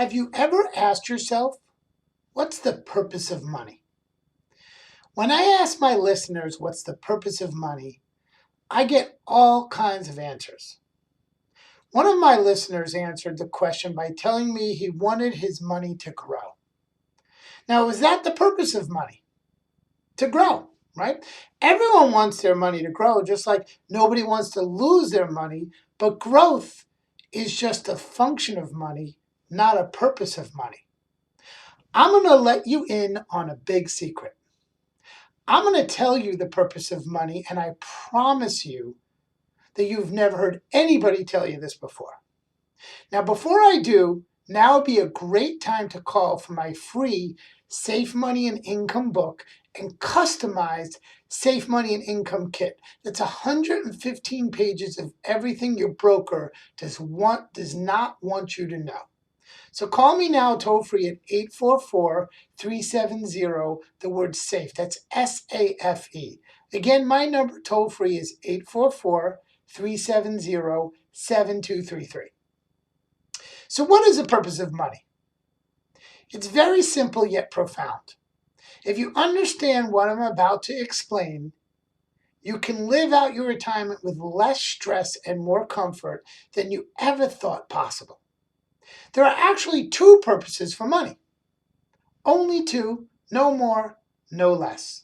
Have you ever asked yourself, what's the purpose of money? When I ask my listeners what's the purpose of money, I get all kinds of answers. One of my listeners answered the question by telling me he wanted his money to grow. Now, is that the purpose of money? To grow, right? Everyone wants their money to grow, just like nobody wants to lose their money, but growth is just a function of money, not a purpose of money. I'm going to let you in on a big secret. I'm going to tell you the purpose of money, and I promise you that you've never heard anybody tell you this before. Now, before I do, now would be a great time to call for my free Safe Money and Income book and customized Safe Money and Income kit. That's 115 pages of everything your broker does not want you to know. So call me now toll free at 844-370, the word SAFE. That's SAFE. Again, my number toll free is 844-370-7233. So what is the purpose of money? It's very simple yet profound. If you understand what I'm about to explain, you can live out your retirement with less stress and more comfort than you ever thought possible. There are actually two purposes for money. Only two, no more, no less.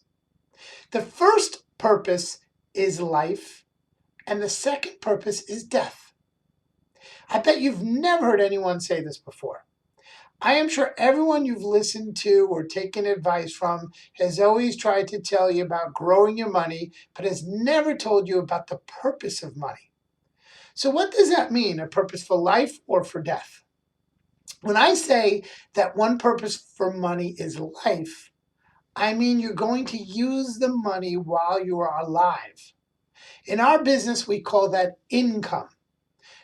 The first purpose is life, and the second purpose is death. I bet you've never heard anyone say this before. I am sure everyone you've listened to or taken advice from has always tried to tell you about growing your money, but has never told you about the purpose of money. So what does that mean, a purpose for life or for death? When I say that one purpose for money is life, I mean you're going to use the money while you are alive. In our business, we call that income.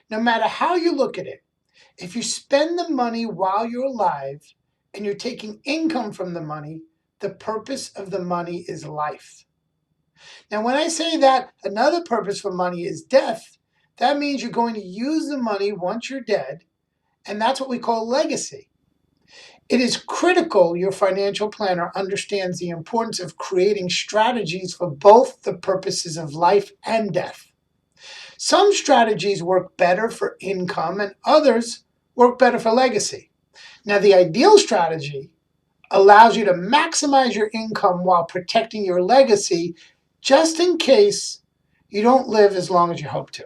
No matter how you look at it, if you spend the money while you're alive and you're taking income from the money, the purpose of the money is life. Now, when I say that another purpose for money is death, that means you're going to use the money once you're dead, and that's what we call legacy. It is critical your financial planner understands the importance of creating strategies for both the purposes of life and death. Some strategies work better for income and others work better for legacy. Now, the ideal strategy allows you to maximize your income while protecting your legacy just in case you don't live as long as you hope to.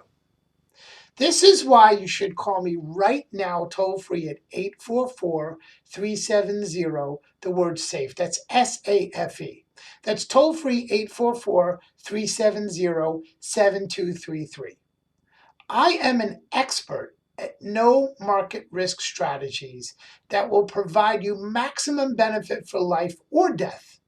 This is why you should call me right now toll free at 844-370, the word SAFE. That's SAFE. That's toll free 844-370-7233. I am an expert at no market risk strategies that will provide you maximum benefit for life or death.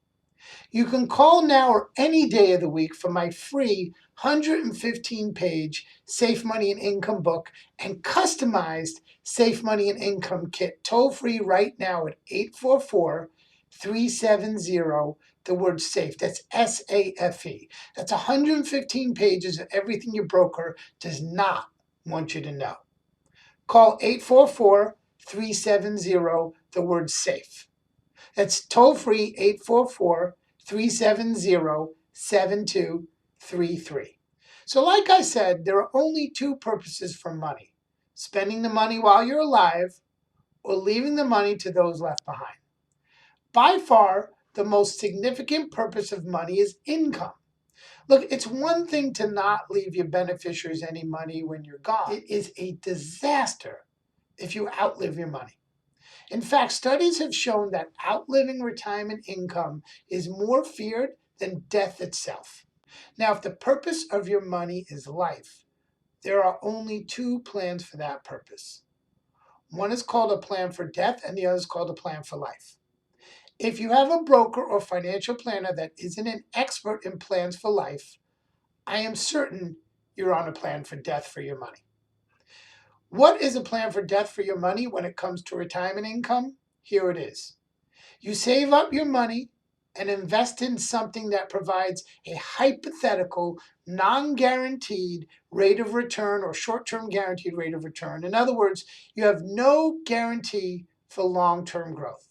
You can call now or any day of the week for my free 115-page Safe Money and Income book and customized Safe Money and Income kit toll free right now at 844-370, the word SAFE. That's SAFE. That's 115 pages of everything your broker does not want you to know. Call 844-370, the word SAFE. That's toll free 844-370-7233. So like I said, there are only two purposes for money: spending the money while you're alive or leaving the money to those left behind. By far, the most significant purpose of money is income. Look, it's one thing to not leave your beneficiaries any money when you're gone. It is a disaster if you outlive your money. In fact, studies have shown that outliving retirement income is more feared than death itself. Now, if the purpose of your money is life, there are only two plans for that purpose. One is called a plan for death, and the other is called a plan for life. If you have a broker or financial planner that isn't an expert in plans for life, I am certain you're on a plan for death for your money. What is a plan for death for your money when it comes to retirement income? Here it is. You save up your money and invest in something that provides a hypothetical, non-guaranteed rate of return or short-term guaranteed rate of return. In other words, you have no guarantee for long-term growth.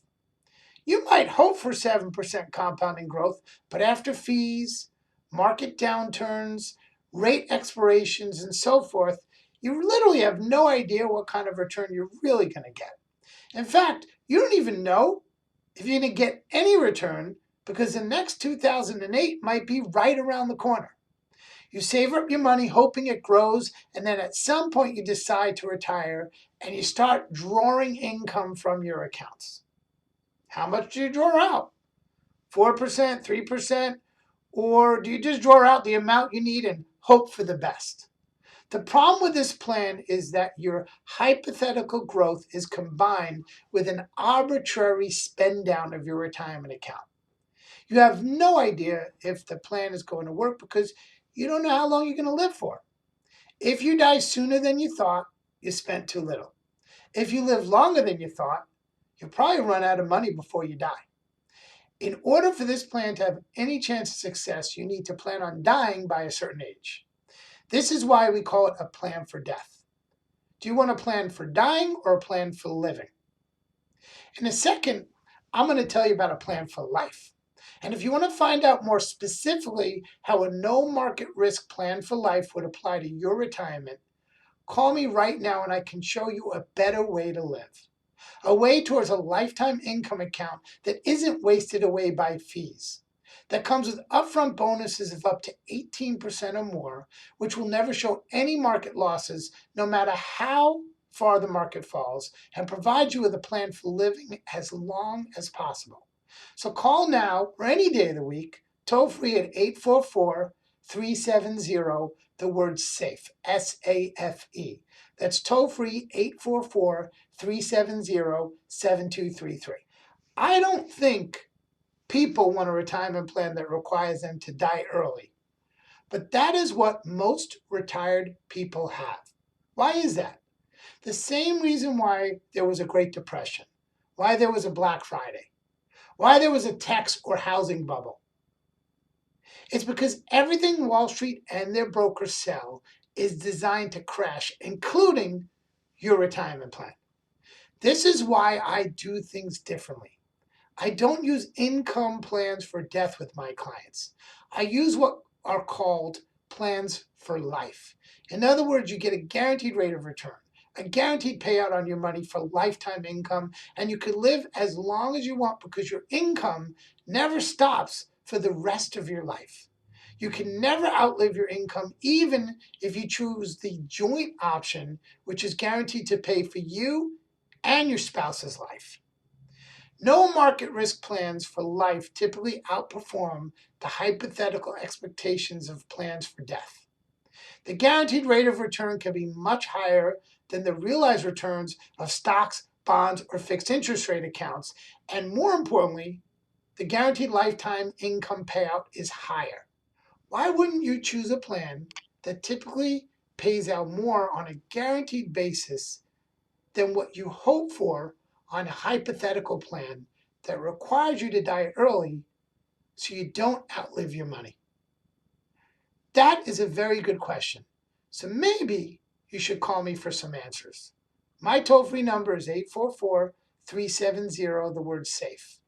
You might hope for 7% compounding growth, but after fees, market downturns, rate expirations, and so forth, you literally have no idea what kind of return you're really going to get. In fact, you don't even know if you're going to get any return because the next 2008 might be right around the corner. You save up your money hoping it grows, and then at some point you decide to retire and you start drawing income from your accounts. How much do you draw out? 4%, 3%? Or do you just draw out the amount you need and hope for the best? The problem with this plan is that your hypothetical growth is combined with an arbitrary spend down of your retirement account. You have no idea if the plan is going to work because you don't know how long you're going to live for. If you die sooner than you thought, you spent too little. If you live longer than you thought, you'll probably run out of money before you die. In order for this plan to have any chance of success, you need to plan on dying by a certain age. This is why we call it a plan for death. Do you want a plan for dying or a plan for living? In a second, I'm going to tell you about a plan for life. And if you want to find out more specifically how a no market risk plan for life would apply to your retirement, call me right now and I can show you a better way to live. A way towards a lifetime income account that isn't wasted away by fees. That comes with upfront bonuses of up to 18% or more, which will never show any market losses no matter how far the market falls, and provide you with a plan for living as long as possible. So call now or any day of the week, toll free at 844-370, the word SAFE, S-A-F-E. That's toll free 844-370-7233. I don't think people want a retirement plan that requires them to die early, but that is what most retired people have. Why is that? The same reason why there was a Great Depression, why there was a Black Friday, why there was a tax or housing bubble. It's because everything Wall Street and their brokers sell is designed to crash, including your retirement plan. This is why I do things differently. I don't use income plans for death with my clients. I use what are called plans for life. In other words, you get a guaranteed rate of return, a guaranteed payout on your money for lifetime income, and you can live as long as you want because your income never stops for the rest of your life. You can never outlive your income even if you choose the joint option, which is guaranteed to pay for you and your spouse's life. No market risk plans for life typically outperform the hypothetical expectations of plans for death. The guaranteed rate of return can be much higher than the realized returns of stocks, bonds, or fixed interest rate accounts, and more importantly, the guaranteed lifetime income payout is higher. Why wouldn't you choose a plan that typically pays out more on a guaranteed basis than what you hope for on a hypothetical plan that requires you to die early so you don't outlive your money? That is a very good question. So maybe you should call me for some answers. My toll-free number is 844-370, the word SAFE.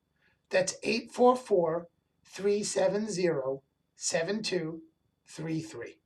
That's 844-370-7233.